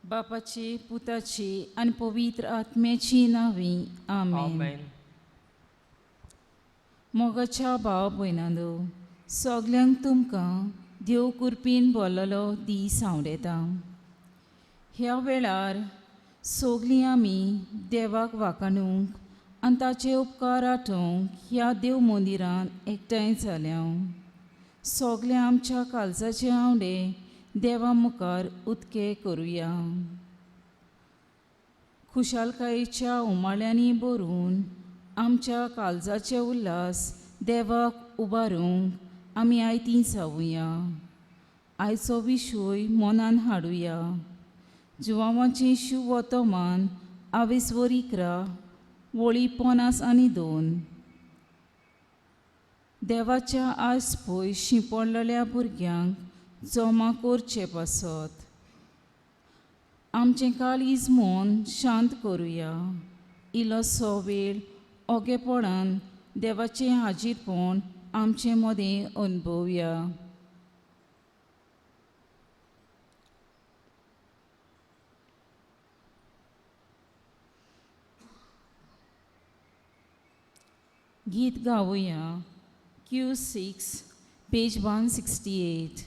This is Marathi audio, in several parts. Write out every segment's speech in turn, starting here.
बापाची पुताची आनी पवित्र आत्म्याची नांवी आमेन. Amen. मोगाच्या भाव भयणांनो, सगल्यांक तुमकां देव कुर्पीन बोललो दीस आवडेता. ह्या वेळार सगलीं आमी देवाक वाखाणूंक आनी ताचे उपकार आठोवंक ह्या देव मंदिरांत एकठांय जाल्या. सगळे आमच्या काळजाचे आवडे देवा मुखार उक्ते करुया. खुशालकायेच्या उमाळ्यांनी भरून आमच्या काळजाचे उल्हास देवाक उबारूंक आमी आयतीं जावुया. आयचो विशय मनान हाडुया. जुवांवाचें शिव वर्तमान 22 वळी 52. देवाच्या आस पळय शिंपडलेल्या भुरग्यांक जमा करचे पासत. आमचें काळीज मन शांत करुया. इल्लोसो वेळ ओगेपणान देवाचें हाजीरपण आमचे मदें अनुभवया. गीत गावुया. Q6, page 168.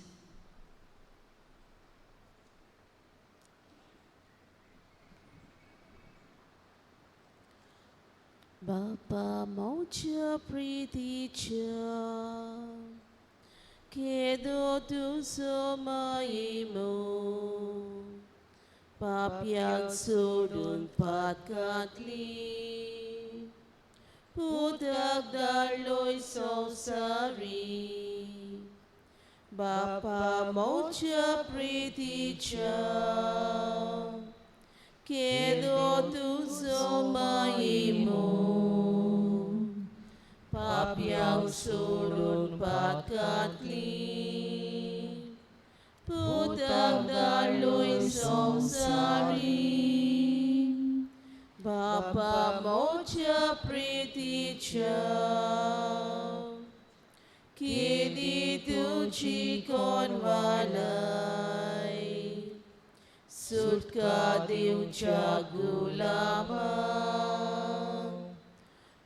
Bapa maucia priticia, kedo tu somaimu, papiang sudun patkatli, pudak daloy sosari. Bapa maucia priticia, kedo tu somaimu, papiang sulun pakatli, putak daloy sosari. Bapa maucia priticia, kidi tuci konvalai, sutka diuca gulama,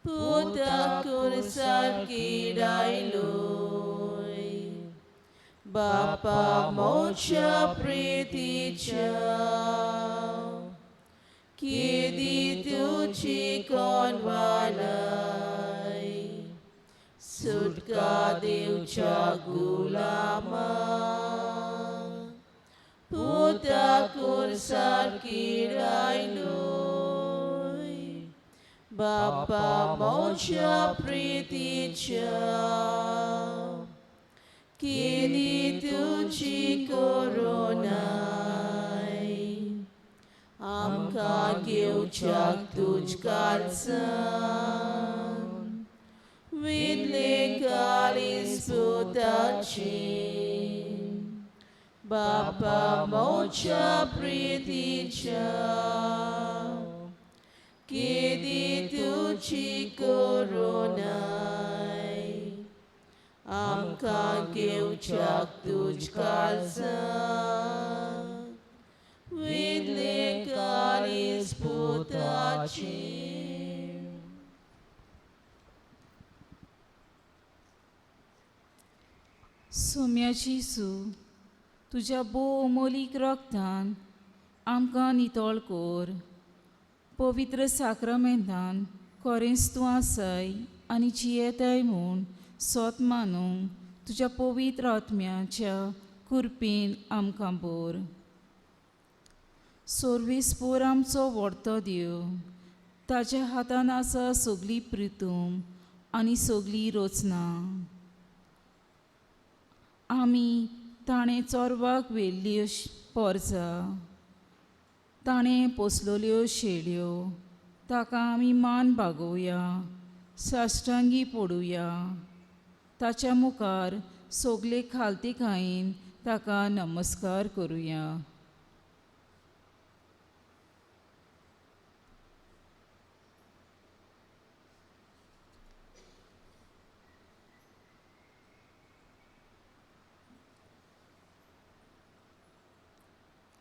putak kursar kidailui. Bapa maucia priticia, kidi tuci konvalai, sutka diuca gulama, putak kursar kidailui. Bapa maucia priticia, kidi tuci koronai, amka giucak tuj kalsan, vidle kalis putacin. Bapa maucia priticia, kidi tuci koronai, amka giucak tuj kalsan, vidle kalis putacin. सोम्याची सू तुज्या बोमोलीक रक्तान आमकां नितळ कोर. पवित्र साक्रमेंतान खरेंच तूं आसाय आनी जियेताय म्हूण सोत मानूंक तुज्या पवित्र आत्म्याच्या कुर्पीन आमकां बोर. सोर्वेस्पोर आमचो व्हडतो देव, ताच्या हातान आसा सगली प्रितूम आनी सगली रचना. आमी ताणें चोरवाक व्हेल्ल्यो पोरजां, ताणें पोसलोल्यो शेळयो, ताका आमी मान बागोवया, साश्टांगी पडुया. ताच्या मुखार सगले खालतीकायेन ताका नमस्कार करुया.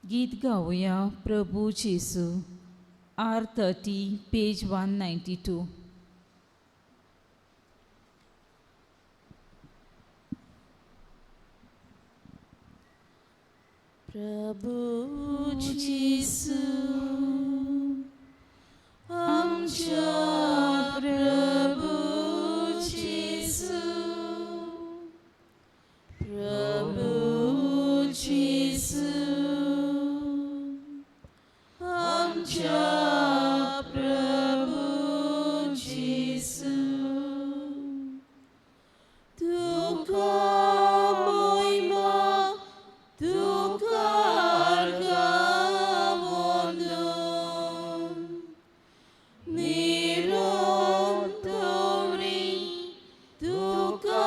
गीत गाऊया प्रभू जेसू R30 पेज 192. प्रभू जिसू आमच्या प्रभू जिसू प्रभू जिसू आमच्या प्रभू जिसू तुका महिमा तुका वंदन निरंतरी तुका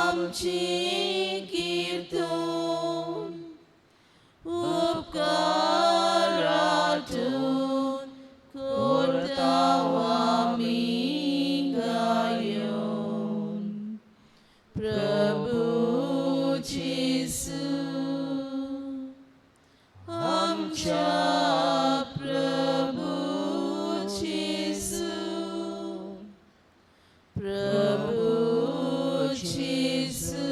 आमची कीर्तन उपकारातून करता आमी गायन प्रभू जिसू आमच्या प्रभू जिसू प्रभू जिसू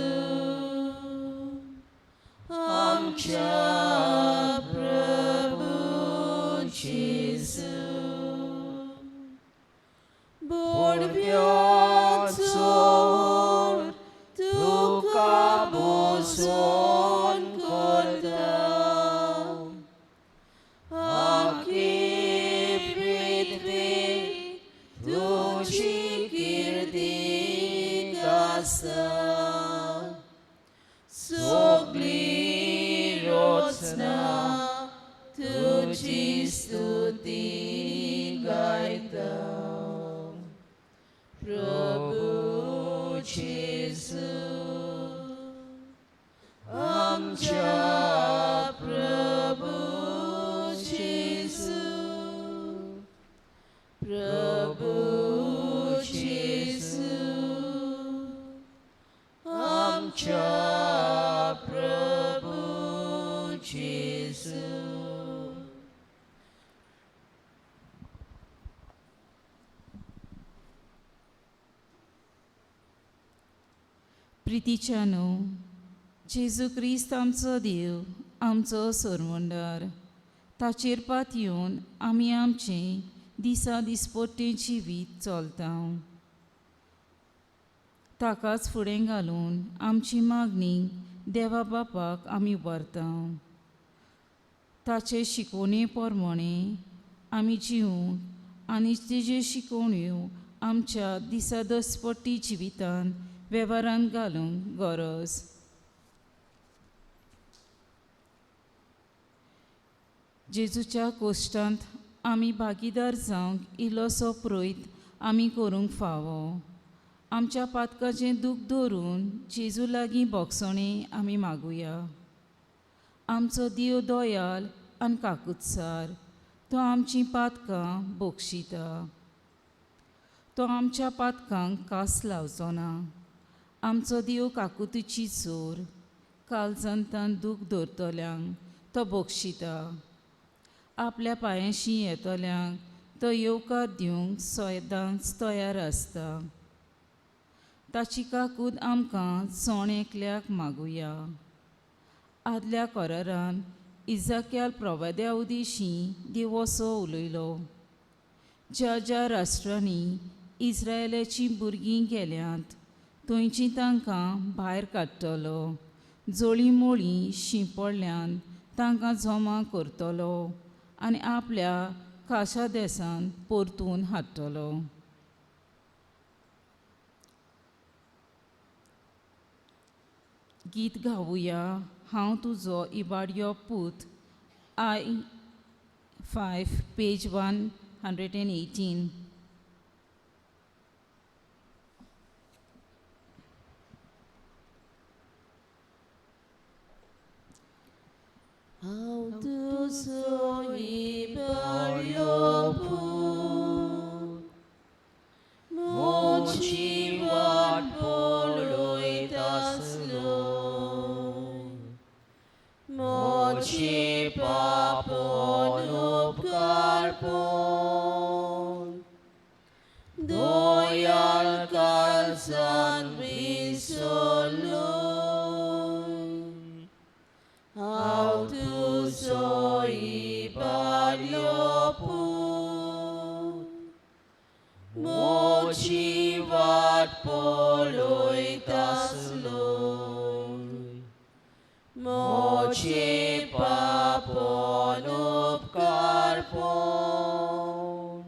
आमच्या प्रभू जिसू बोडव्याचो तुका बसोन करता आखी पृथ्वी तुझी कीर्ती गासा सगळी रचना तुझी स्तुती गायता प्रभू जेसू आमच्या प्रभू जेसू प्रभू जेसू आमच्या प्रभू जेसू प्रितीच्यानो जेजू क्रिस्त आमचो देव आमचो सोरवंडार ताचेर पात येवन आमी आमचें दिसा दिसपट्टें जिवीत चलता ताकाच फुडें घालून आमची मागणी देवा बापाक आमी उबारता ताचे शिकोवणे प्रमाणे आमी जिवूंक आनी तेज्यो शिकोवण्यो आमच्या दिसा दिसपट्टी जिवितान वेव्हारांत घालूंक गरज जेजूच्या कोश्टांत आमी भागीदार जावंक इल्लोसो प्रयत्न आमी करूंक फावो आमच्या पातकाचें दूख धरून जेजू लागीं बोगसणें आमी मागुया आमचो देव दयाल आनी काकुत्सार तो आमचीं पातकां बोगशिता तो आमच्या पातकांक कास लावचो ना आमचो देव काकुतीची चोर काळजांतान दूख धरतल्यांक तो बोगशिता आपल्या पांयाशी येतल्यांक तो येवकार दिवंक सदांच तयार आसता ताची काकूट आमकां सोण एकल्याक मागुया आदल्या करारान इजाक्याल प्रवाद्या उदेशी देव असो उलयलो ज्या ज्या राष्ट्रांनी इस्रायेलाची भुरगीं गेल्यांत थंयची तांकां भायर काडटलो जोळी मोळी शिंपडल्यान तांकां जमा करतलो आनी आपल्या खाशा देशांत परतून हाडटलो गीत गावुया हांव तुजो इबाडियो पूत I5 पेज 118. हांव तुजो इबाडियो पूत मोची वाट पळयत आसलो मोचे आमचे पापन उपकार पोन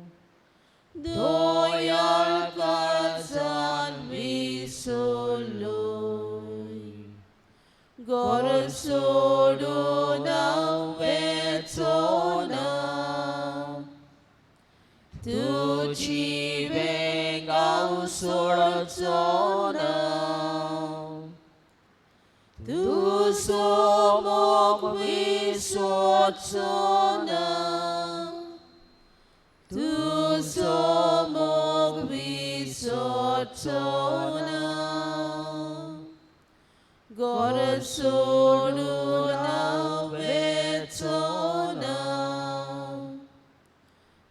दोयाळ काळजान विसरलोय घर सोडून हांव वेचोना तुजी वेंग हांव सोडचोना तुजो मोग विसरचोना तुजो मोग विसरचोना घर सोडून हांव वेचोना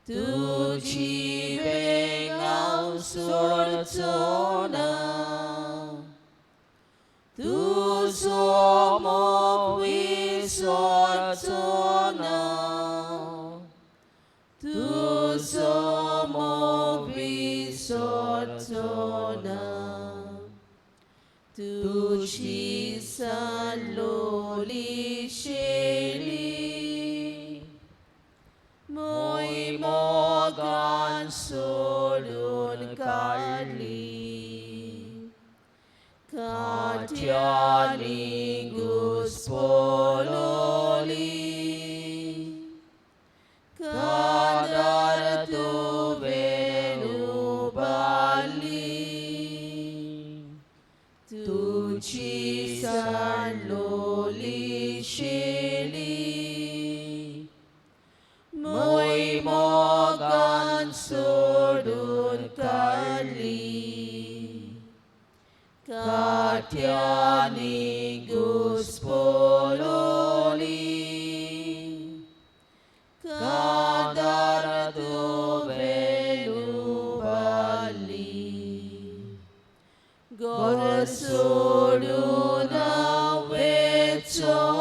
तुजी वेंग हांव सोडचोना तुजो मोग विसरचोना तुजो मोग विसरचोना तुजी सालोली शेली mój mogan solun kali katiani guspololi kadar tu venu bali tuci saloli sheli mój mogan soldun kali katiani guspololi kadar tu venu bali gor soldun avechona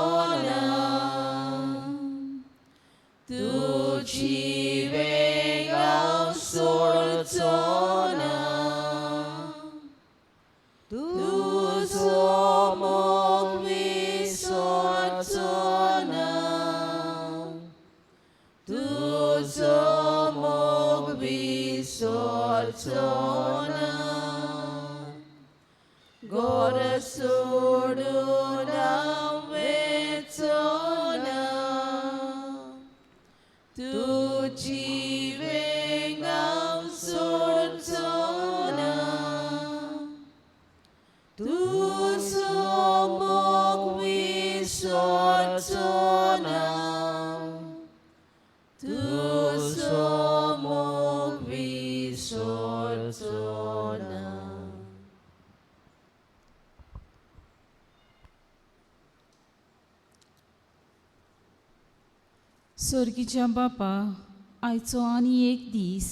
tuji वेंग हांव सोडचोना तुजो मोग विसरचोना तुजो मोग विसरचोना घर सोडून हांव वेचोना तुजी वेंग हांव सोडचोना तुजो मोग विसरचोना तुजो मोग विसरचोना सर्गीच्या बापा आयचो आनी एक दीस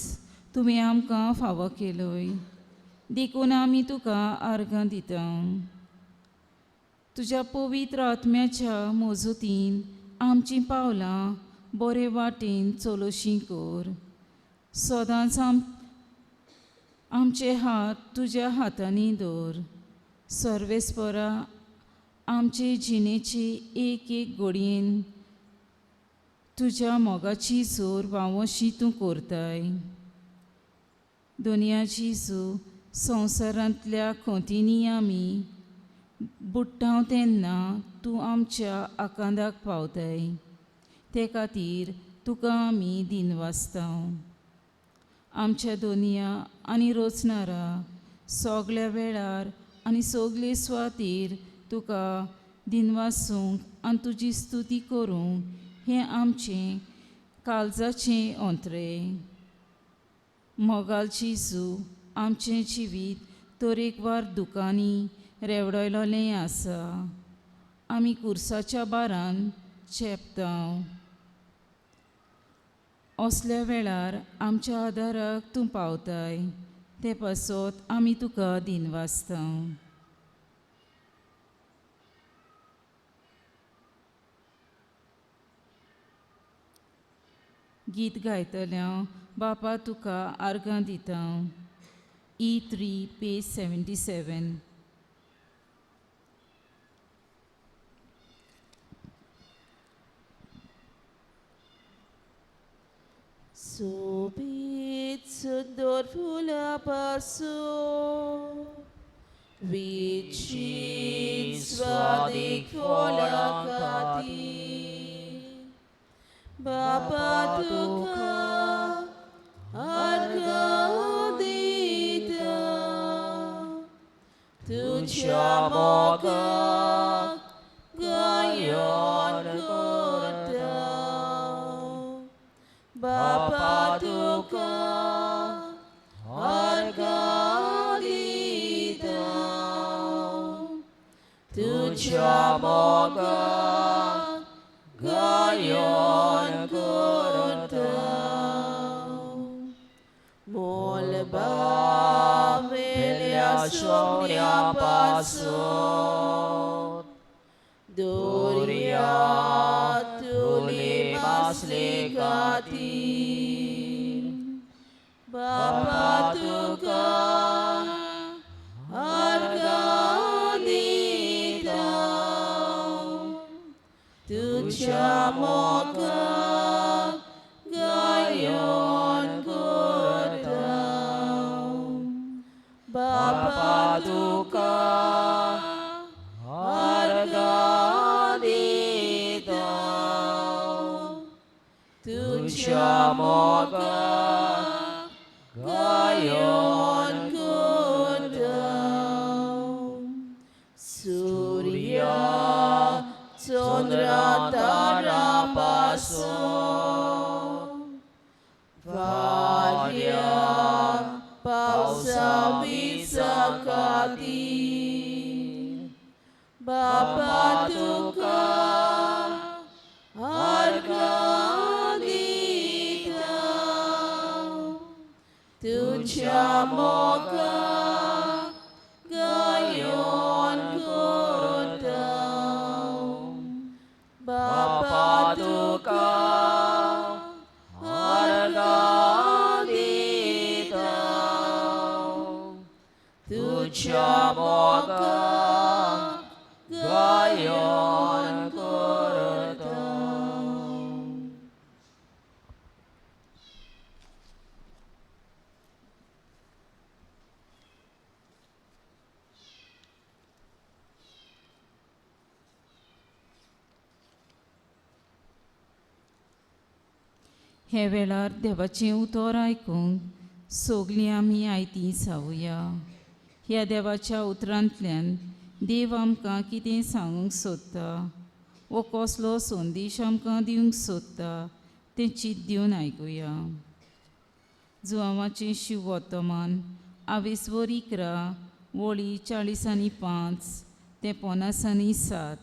तुवें आमकां फावो केलोय देखून आमी तुका आर्गां दिता तुज्या पवित्र आत्म्याच्या मोजूतीन आमचीं पावलां बरे वाटेन चलोवशीं कर सदांच आमचे हात तुज्या हातांनी दवर सर्वेस्परा आमचे जिणेचे एक एक घडयेन तुज्या मोगाची जोर वावशी तूं करताय दुनियाची जो संवसारांतल्या खोंतींनी आमी बुडटाव तेन्ना तूं आमच्या आकांताक पावताय ते खातीर तुका आमी दिनवासताव आमच्या दुनिया आनी रोचणारा सगळ्या वेळार आनी सगळे सुवातेर तुका दिनवासूंक आनी तुजी स्तुती करूंक हें आमचें काळजाचें अंतरे मोगालची जू आमचें जिवीत तरेकवार दुखांनी रेवडयलोलें आसा आमी कुर्साच्या बारान चेपताव असल्या वेळार आमच्या आदाराक तूं पावताय ते पासत आमी तुका दिनवासताव गीत गायतल्या बापा तुका आर्गां दिता E3 पेज 77 सोबीत सुंदर फुलापासून विचित स्वादिक फळां खातीर बापा तुका अर्घ दिता तुझ्या मोगाक गायन करता बापा तुका अर्घ दिता तुझ्या मोगाक गायन करता मोलबावेल्या सोन्यापासून दोर्यांत तुले मासले खातीर बापा तुका अर्घ दिता तुझ्या मोगाक गायन करता बापा तुका अर्घ दिता तुझ्या मोगाक गायन करता सूर्या चंद्र तारापासून वाऱ्या पावसा विजा खातीर बापा तुका अर्घ दिता तुझ्या मोगाक गायन करता बापा तुका अर्घ दिता तुझ्या मोगाक गायन करता हे वेळार देवाचें उतर आयकूंक सगलीं आमी आयतीं जावुया. ह्या देवाच्या उतरांतल्यान देव आमकां कितें सांगूंक सोदता वो कसलो संदेश आमकां दिवंक सोदता तें चिंत दिवन आयकुया. जुआंवाचें शिव वर्तमान 11 वळी 40:5 ते 50:7.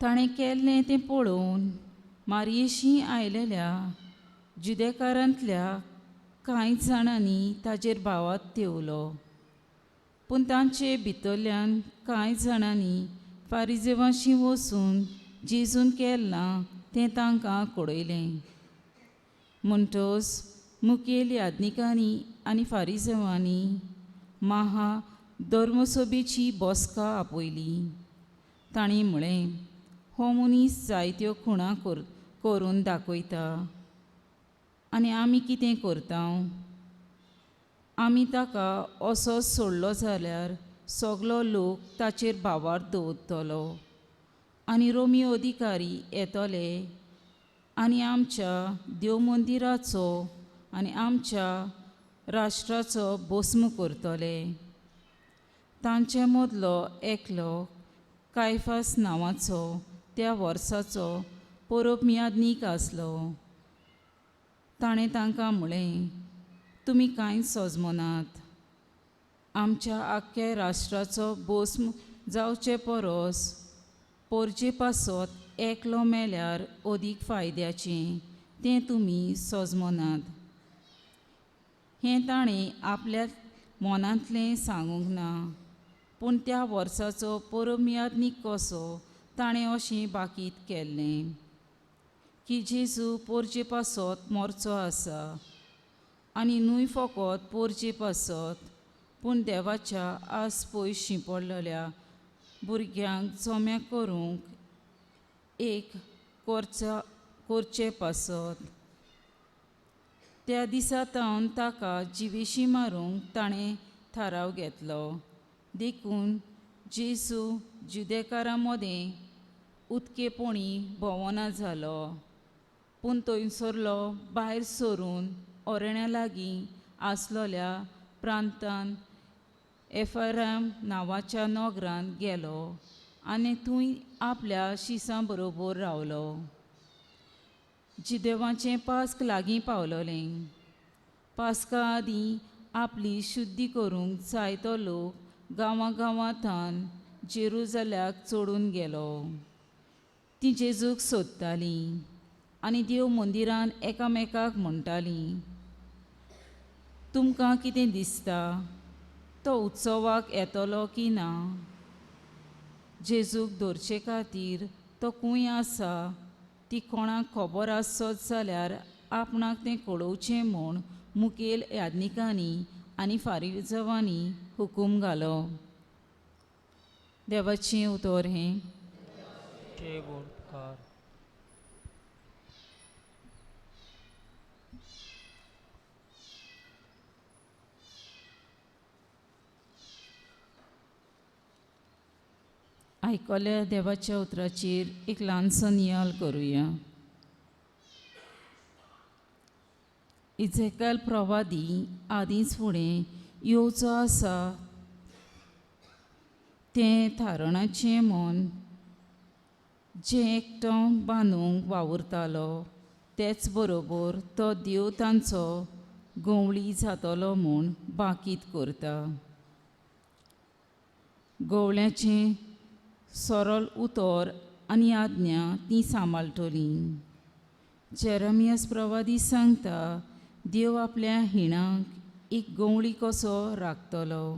ताणें केल्लें तें पळोवन मारयेशी आयलेल्या जुदेकारांतल्या कांय जाणांनी ताचेर भावार्थ तेवलो. पूण तांचे भितरल्यान कांय जाणांनी फारिजेवांशी वचून जेजून केलां तें तांकां कळयलें. म्हणटच मुखेल याजकांनी आनी फारिजेवांनी धर्मसभेची बसका आपयली. तांणी म्हळें, हो मनीस जायत्यो खुणा करून दाखयता आनी आमी कितें करता? आमी ताका असोच सोडलो जाल्यार सगलो लोक ताचेर भावार्थ दवरतलो आनी रोमी अधिकारी येतले आनी आमच्या देव मंदिराचो आनी आमच्या राष्ट्राचो भस्म करतले. तांचे मदलो एकलो कायफास नांवाचो त्या वर्साचो परब आसलो. ताणें तांकां म्हळें, तुमी कांय सजमनात. आमच्या आख्ख्या राष्ट्राचो भस्म जावचे परस पोरचे पासत एकलो मेल्यार अदीक फायद्याचें तें तुमी सजमनात. हें ताणें आपल्या मनांतलें सांगूंक ना, पूण त्या वर्साचो परब कसो ताणें अशें बाकीत केल्लें. की जेजू पोरचे पासत मोरचो आसा आनी न्हय फकत पोरचे पासत पूण देवाच्या आस पयस शिंपडलेल्या भुरग्यांक जोम्या करूंक एक कोरचे पासत. त्या दिसा तावन ताका जिवेशी मारूंक ताणें थाराव घेतलो. देखून जेजू जुदेकारां मदें उतकेपणी भोवना जालो, पूण थंयसरलो भायर सरून ओरेण्या लागीं आसलोल्या प्रांतांत एफराम नांवाच्या नोगरांत गेलो आनी थंय आपल्या शिसां बरोबर रावलो. जिदेवाचें पास्क लागीं पावलोलें. पास्का आदीं आपली शुद्धी करूंक जाय तो लोक गांवांगांवांतान जेरुसल्याक चडून गेलो. ती जेजूक सोदतालीं आनी देव मंदिरांत एकामेकाक म्हणटालीं, तुमकां कितें दिसता, तो उत्सवाक येतलो की ना? जेजूक धरचे खातीर तो खूंय आसा ती कोणाक खबर आसत जाल्यार आपणाक तें कळोवचें म्हूण मुखेल याजकांनी आनी फारिसांवांनी हुकूम घालो. देवाचें उतर हें. बोलकार. आयकल्या देवाच्या उतराचेर एक ल्हानसो नियाळ करुया. इजेकायल प्रवादी आदींच फुडें येवचो आसा तें थारणाचें मन जें एकठांय बांदूंक वावुरतालो, तेच बरोबर तो देव तांचो गवळी जातलो म्हूण बाकीत करता. गवळ्याचें सरल उतर आनी आज्ञा ती सांबाळटलीं. जेरेमियास प्रवादी सांगता, देव आपल्या हिणाक एक गवळी कसो राखतलो.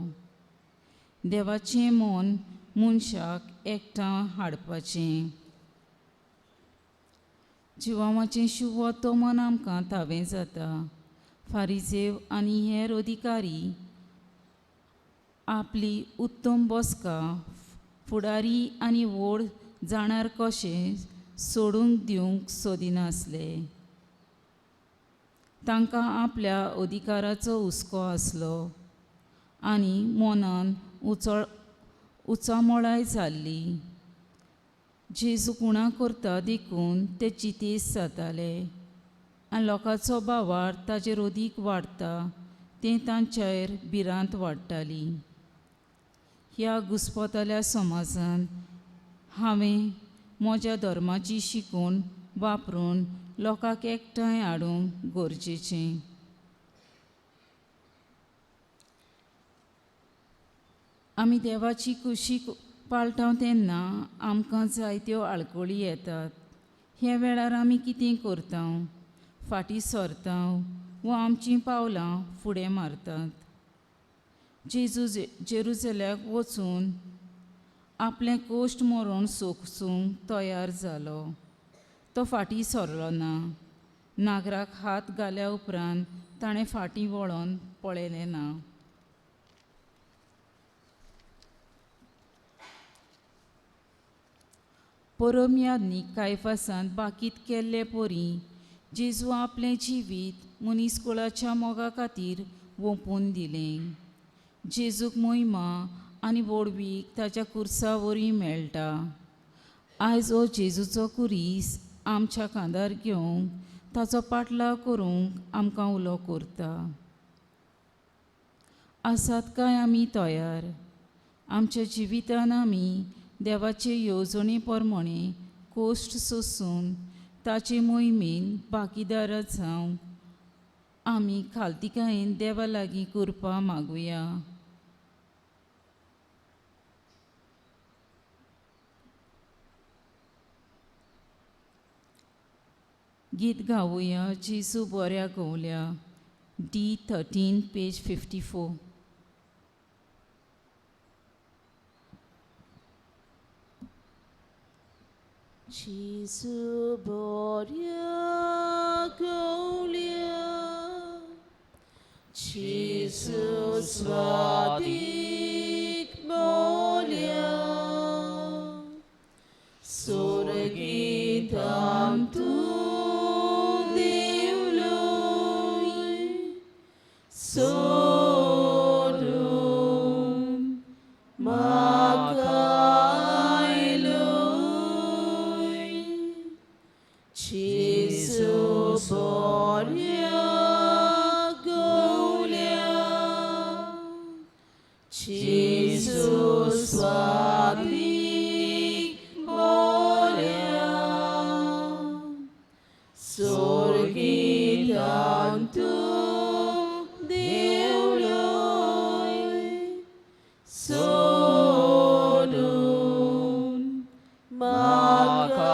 देवाचें मन मनशाक एकठांय हाडपाचें. जिवामाचें शुभ तो मन आमकां थावें जाता. फारिसेव आनी हेर अधिकारी आपली उत्तम बसका फुडारी आनी व्हड जाणार कशें सोडूंक दिवंक सोदिनासले. तांकां आपल्या अधिकाराचो हुस्को आसलो आनी मनान उचामळाय जाल्ली. जेजू कुणा करता देखून ते चितेस जाताले आनी लोकांचो बावार ताचेर अदीक वाडटा तें तांचेर भिरांत वाडटाली. ह्या घुस्पतल्या समाजांत हांवें म्हज्या धर्माची शिकवण वापरून लोकांक एकठांय हाडूंक गरजेचें. आमी देवाची कुशी पाळटाव तेन्ना आमकां जायत्यो आडखळी येतात. हे वेळार आमी कितें करता? फाटीं सरता वा आमचीं पावलां फुडें मारतात. जेजू जेरुसल्याक वचून आपलें कोश्ट मरण सोंसूंक तयार जालो. तो फाटीं सरलो ना. नागराक हात घाल्या उपरांत ताणें फाटीं वळोन पळयलें ना. परम याजनीक कायफासान बाकीत केल्ले परी जेजू आपलें जिवीत मनीसकुळाच्या मोगा खातीर ओंपून दिलें. जेजूक महिमा आनी व्हडवीक ताच्या कुर्सा वरी मेळटा. आयज हो जेजूचो कुरीस आमच्या खांदार घेवंक ताचो पाटलाव करूंक आमकां उलो करता. आसात काय आमी तयार? आमच्या जिवितान आमी देवाचे येवजणे प्रमाणे कोश्ट सोंसून ताचे मोहिमेन भागीदार जावंक आमी खालतीकायेन देवा लागीं कृपा मागुया. गीत गावुया. जेजू बऱ्या गवल्या. D13 page 54. 지수 보려 고려 지수 स्वादिक बोल्या स्वर्गीय धाम तू देवलोय सोडून मागायलोय जिसू बोल्या जिसू स्वादिक बोल्या स्वर्गीय धाम तू देवलोय सोडून मागायलोय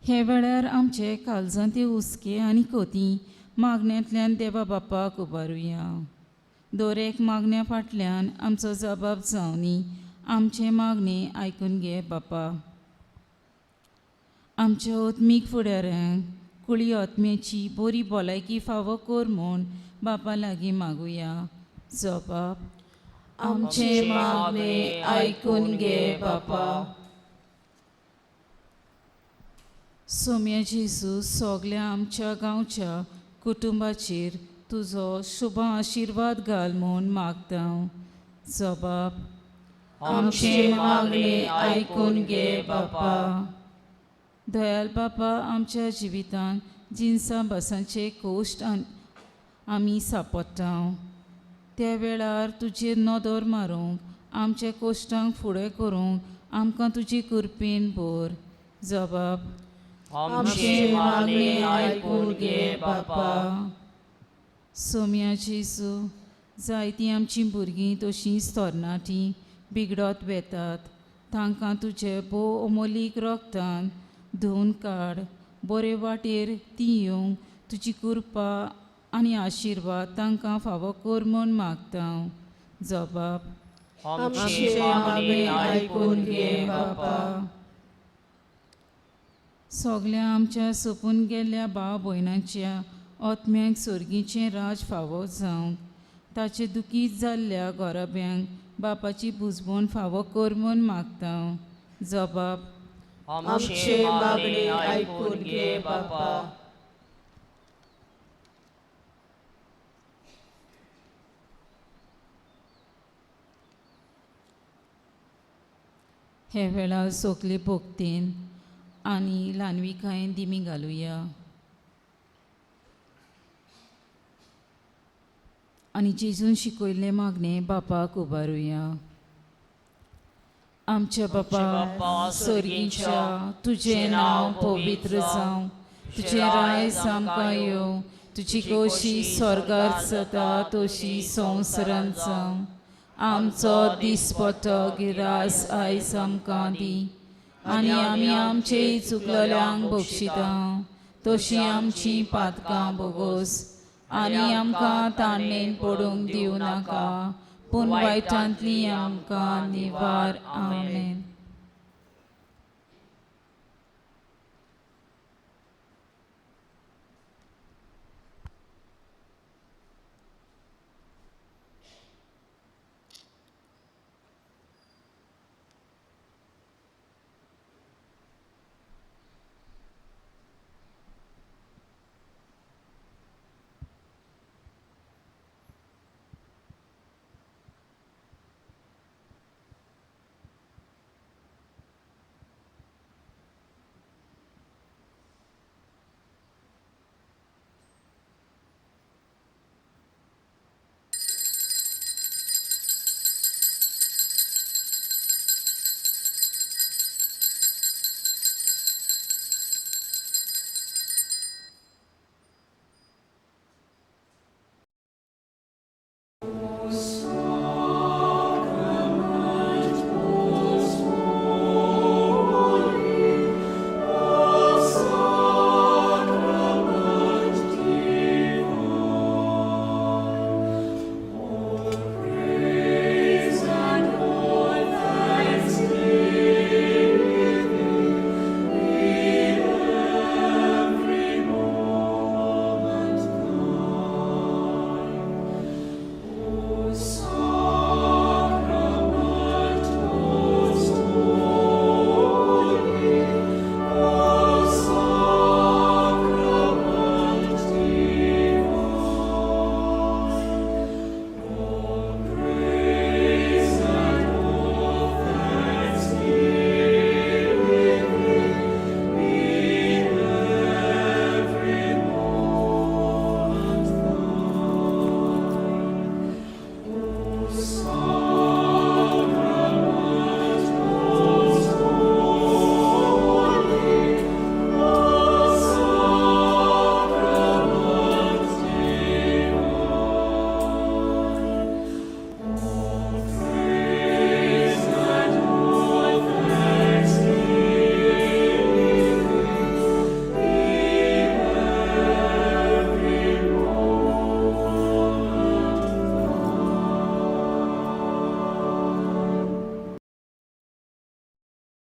हे वेळार आमचे काळजांती हुस्के आनी खोती मागण्यांतल्यान देवा बापाक उबारुया. दर एक मागण्या फाटल्यान आमचो जबाब जावनी आमचे मागणे आयकून घे बापा. आमच्या ओत्मीक फुडाऱ्यांक कुळी आत्म्याची बरी भलायकी फावो कर म्हूण बापा लागीं मागुया. जबाब आमचे मागणे आयकून घे बापा. सोम्या जेजू सगल्या आमच्या गांवच्या कुटुंबाचेर तुजो शुभ आशिर्वाद घाल म्हूण मागता. जबाब आमचे मागणे आयकून घे बापा. दयाल बापा, आमच्या जिवितांत जिन्सा बसांचे कोश्ट आमी सांपडटा. त्या वेळार तुजेर नदर मारूंक आमच्या कोश्टांक फुडें करूंक आमकां तुजी कृपेन भर. जबाब आमचे मागणे आयकून घे बापा. सोम्या जेजू, जायतीं आमचीं भुरगीं तशींच तरणाटीं बिगडत वेतात. तांकां तुजे भोव अमोलीक रगतान धुवन काड. बरे वाटेर तीं येवंक तुजी कृपा आनी आशिर्वाद तांकां फावो कर म्हूण मागता. जबाब आमचे मागणे आयकून घे बापा. सगल्या आमच्या सोपून गेल्ल्या भाव भयणांच्या आत्म्यांक स्वर्गीचें राज फावो जावंक ताचे दुखीत जाल्ल्या गोरब्यांक बापाची बुजबूण फावो कर म्हूण मागता. जबाब आमचे मागणे आयकून घे बापा. हे वेळार सोगले भोगतेन आनी ल्हानविकायेन दिमी घालुया. आनी जेजून शिकयल्ले मागणे बापाक उबारुया. आमच्या बापा स्वर्गीच्या, तुजें नांव पवित्र जावं, तुजें रायज आमकां येवं, तुजी कशी स्वर्गार जाता तशी संवसारांत जावं. आमचो दिसपट्टो गिरास आयज आमकां दी, आनी आमी आमचे चुकलेल्यांक बक्षिता तशी आमची पातकां बोगोस आनी आमकां ताणेन पडूंक दिवं नाका पूण वायटांतली आमकां निवार. आमेन.